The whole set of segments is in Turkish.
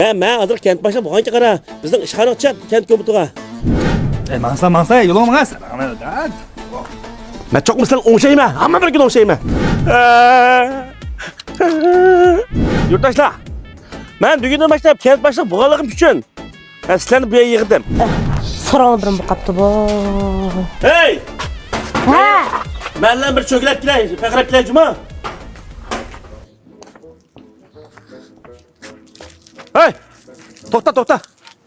Ben adır kent başa bu hangi kara bizden işhanı çat kent komutuğa. Mansa yolun bana sen. Ben çok musun oğuşayım ha? Ama bir gün oğuşayım ha. Yurttaşlar. Ben düğünden başlayıp kent başa buğalığım için. Ben sizlerini buraya yığdım. Sıraladırım bu kaptı bu. Hey! Ha! Benimle bir çökülep gile, pekrep gile cuma. Hey! To'xta.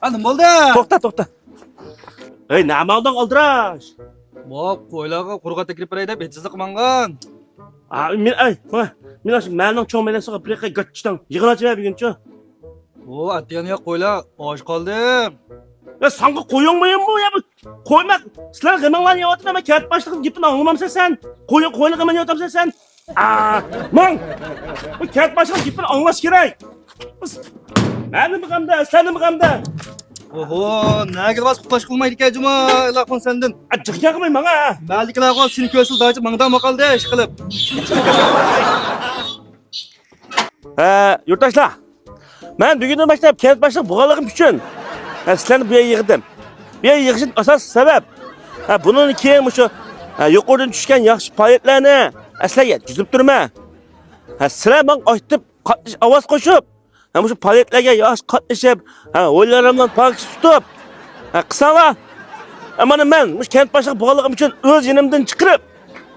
Anım oldu. To'xta. Hey, nima olding oldrash? Bop, qo'ylarga qurg'a taklif beray deb hechizlik qilmangan. Men shu malning cho'melasiga bir yoqqa gachdan yig'ilachib buguncha. O, atiyaniga qo'ylar och qoldim. Ya senga qo'yingmaymi bu ya? Qo'yma. Sizlar g'amanglar yeyapti, men kart boshlig'im gapini anglamamsan sen. Qo'yinglar g'amang yeyapsan sen. Mang. Bu kart boshlig'im gapini anglash kerak. Meni g'amda, sizlarni g'amda. Oho, nega bas quplash qilmaydi ekan juma, ilohim sendan. Jiqqa qilmay menga. Malikalarga seni ko'rsil dajib mangdan maqaldi ish qilib. Yurttaşlar. Men bugundan boshlab kent boshliq bo'lganligim uchun sizlarni bu yerga yig'dim. Bu yerga yig'ishim asos sabab bundan keyin shu yuqoridan tushgan yaxshi faoliyatlarni aslarga yetkazib turma. Sizlar men aytib qatnash ovoz qo'shib, shu faoliyatlarga yaxshi qatnashib, o'ylarimdan pok tutib, qilsanglar, mana men shu kent boshliq bo'lganligim uchun o'z yonimdan chiqarib,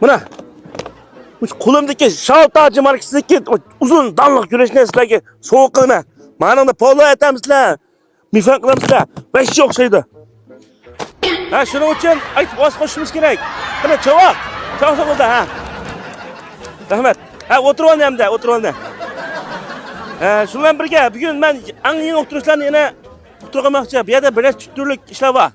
mana qo'limdagi shaltoji marksizlikka uzun danliq yurishni sizlarga sovuq qilma. Ma'noni polo aytamizlar. Mifan qilamizlar. Besh o'xshaydi. Shuning uchun aytib oz qo'shishimiz kerak. Qani javob. Javob bo'ldi ha. Rahmat. O'tirib oldi hamda, o'tirib oldi. Shu bilan birga bugun men eng yangi o'tirishlarni yana o'tirmoqchi. Bu yerda bir turlik ishlar bor.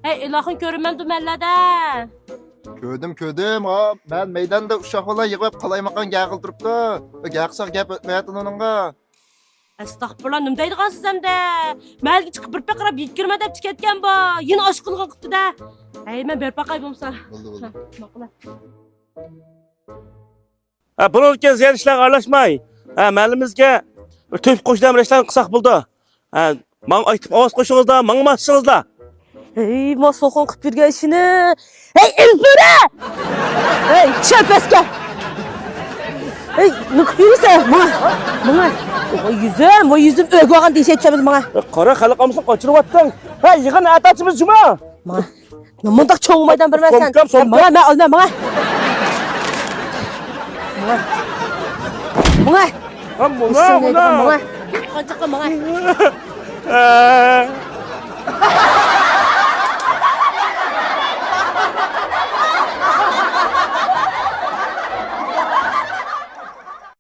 Hey, ilohim ko'rinmam dumallada. Kördüm ha. Ben meydanda uşaq olan yığıp qalaymagan gaqil turibdi. Gaqsaq gap o'tmayapti onunga. Astagfirullah, nima deydigansiz hamda? Malga chiqib bir paqirab yetkirma deb ketgan bu. Yana osh qilgan qipti-da. Hey, men ber paqay bo'lsa. Bo'ldi. Maqula. Bunga ziyon ishlarga aralashmay. Malimizga to'p qo'shdan ishlarni qilsak bo'ldi. Men aytib ovoz qo'shingizlar, menga masingizlar. Hey, masxon qilib yurgan ishini. Hey, ilfura! Hey, chapaska. Hey, nima qilib yursan? Mana. Voy yuzim o'g'og'an deyishayapsiz menga. Qora xalqimizni qochiryapting. Yig'in atachimiz juma. Menga. Nima bundoq cho'ngmaydan bilmaysan. Somkam. Men olmay, menga. Menga. Menga. Qancha menga.